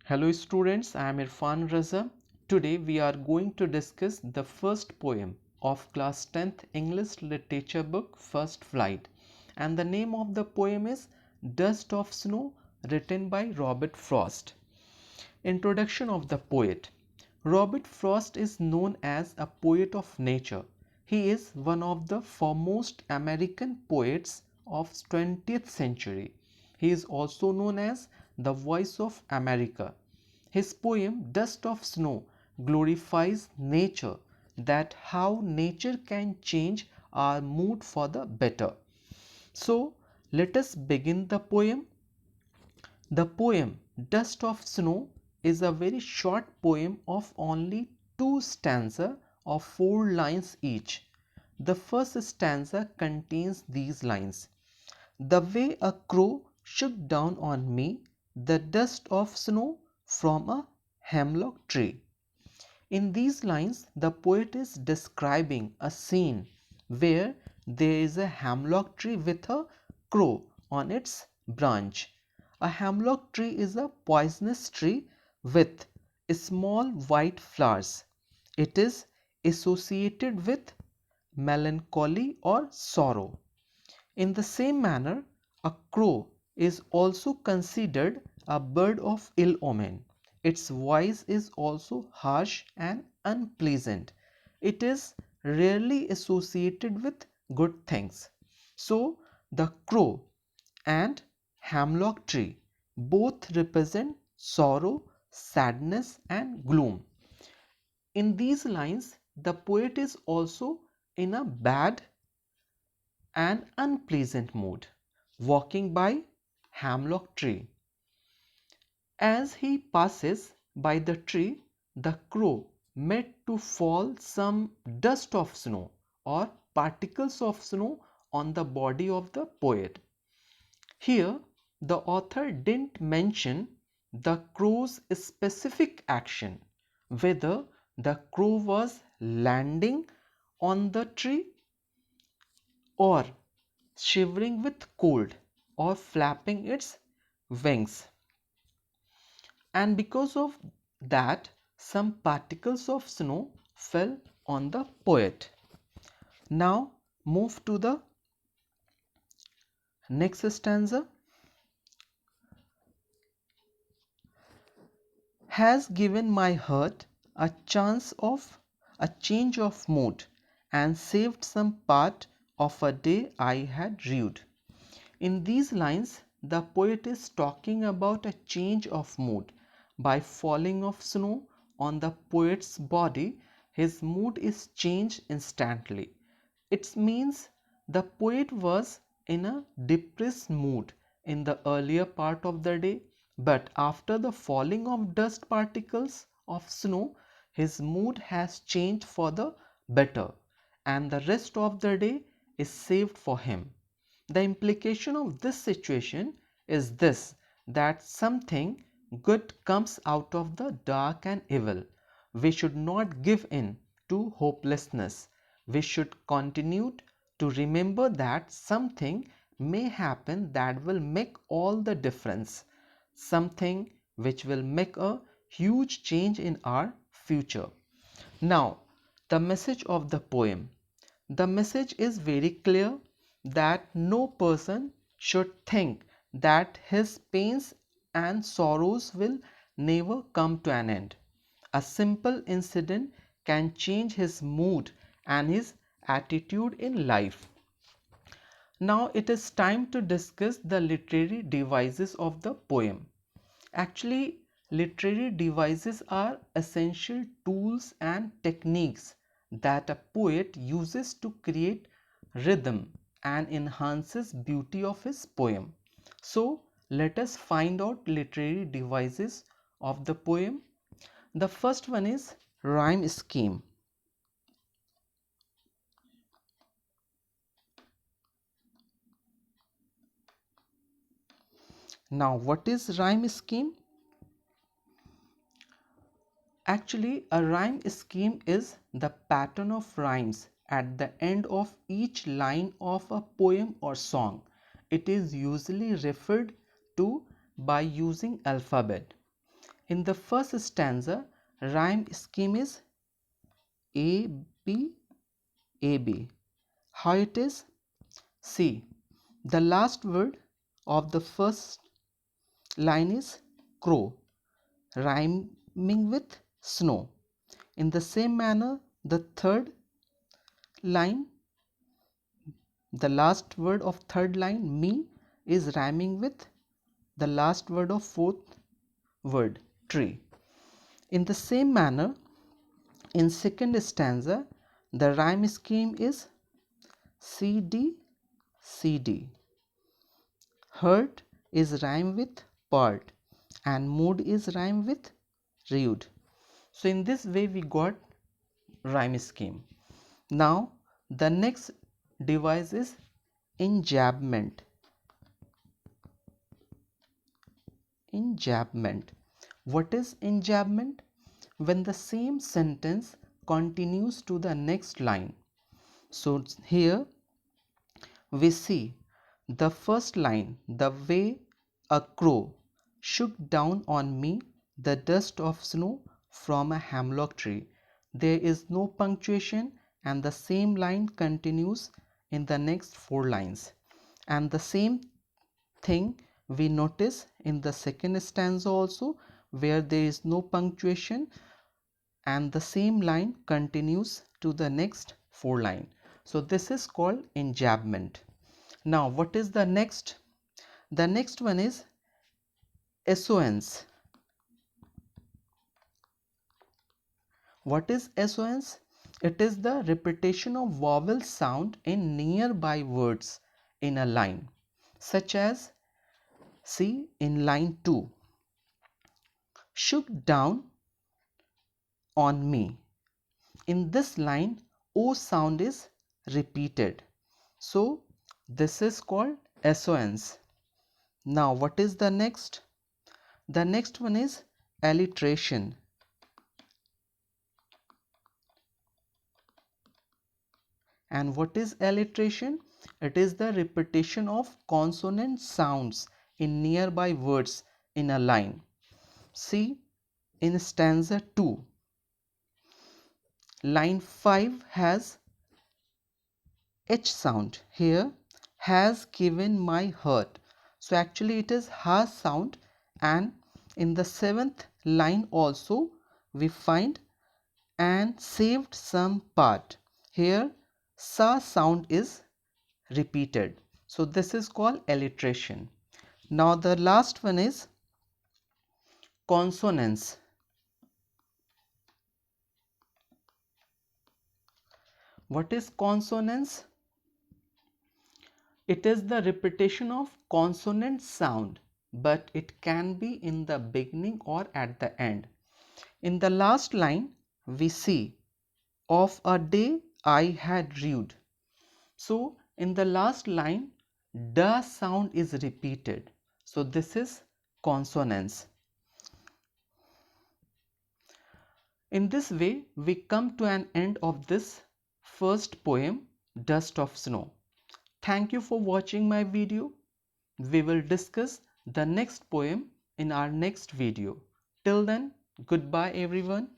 Hello students, I am Irfan Raza. Today we are going to discuss the first poem of class 10th English literature book First Flight, and the name of the poem is Dust of Snow, written by Robert Frost. Introduction of the poet. Robert Frost is known as a poet of nature. He is one of the foremost American poets of 20th century. He is also known as the voice of America. His poem Dust of Snow glorifies nature, that how nature can change our mood for the better. So let us begin the poem. The poem Dust of Snow is a very short poem of only two stanzas of 4 lines each. The first stanza contains these lines: "The way a crow shook down on me the dust of snow from a hemlock tree." In these lines, the poet is describing a scene where there is a hemlock tree with a crow on its branch. A hemlock tree is a poisonous tree with small white flowers. It is associated with melancholy or sorrow. In the same manner, a crow is also considered a bird of ill omen. Its voice is also harsh and unpleasant. It is rarely associated with good things. So, the crow and hemlock tree both represent sorrow, sadness, and gloom. In these lines, the poet is also in a bad and unpleasant mood, walking by hemlock tree. As he passes by the tree, the crow met to fall some dust of snow or particles of snow on the body of the poet. Here, the author didn't mention the crow's specific action, whether the crow was landing on the tree or shivering with cold or flapping its wings, and because of that some particles of snow fell on the poet. Now move to the next stanza. Has given my heart a chance of a change of mood and saved some part of a day I had rued. In these lines, the poet is talking about a change of mood. By falling of snow on the poet's body, his mood is changed instantly. It means the poet was in a depressed mood in the earlier part of the day, but after the falling of dust particles of snow, his mood has changed for the better, and the rest of the day is saved for him. The implication of this situation is this, that something good comes out of the dark and evil. We should not give in to hopelessness. We should continue to remember that something may happen that will make all the difference, something which will make a huge change in our future. Now, the message of the poem. The message is very clear, that no person should think that his pains and sorrows will never come to an end. A simple incident can change his mood and his attitude in life. Now it is time to discuss the literary devices of the poem. Actually, literary devices are essential tools and techniques that a poet uses to create rhythm and enhances beauty of his poem. So, let us find out literary devices of the poem. The first one is rhyme scheme. Now, what is rhyme scheme? Actually, a rhyme scheme is the pattern of rhymes at the end of each line of a poem or song. It is usually referred to by using alphabet. In the first stanza, rhyme scheme is A, B, A, B. How it is? See, the last word of the first line is crow, rhyming with snow. In the same manner, the third line, the last word of third line, me, is rhyming with the last word of fourth word, tree. In the same manner, in second stanza, the rhyme scheme is CD, CD. Hurt is rhyme with part and mood is rhyme with rude. So in this way we got rhyme scheme. Now the next device is enjambment. Enjambment. What is enjambment? When the same sentence continues to the next line. So here we see the first line, the way a crow shook down on me the dust of snow from a hemlock tree. There is no punctuation and the same line continues in the next four lines. And the same thing we notice in the second stanza also, where there is no punctuation and the same line continues to the next four line. So this is called enjambment. Now what is the next? The next one is assonance. What is assonance? It is the repetition of vowel sound in nearby words in a line, such as, see in line 2, shook down on me. In this line, O sound is repeated. So this is called assonance. Now what is the next? The next one is alliteration. And what is alliteration? It is the repetition of consonant sounds in nearby words in a line. See in stanza 2, line 5 has H sound. Here, has given my heart. So actually it is ha sound, and in the 7th line also we find and saved some part. Here sa sound is repeated. So this is called alliteration. Now the last one is consonants. What is consonants? It is the repetition of consonant sound, but it can be in the beginning or at the end. In the last line we see, of a day I had rued. So in the last line the sound is repeated. So this is consonants. In this way we come to an end of this first poem, Dust of Snow. Thank you for watching my video. We will discuss the next poem in our next video. Till then, goodbye everyone.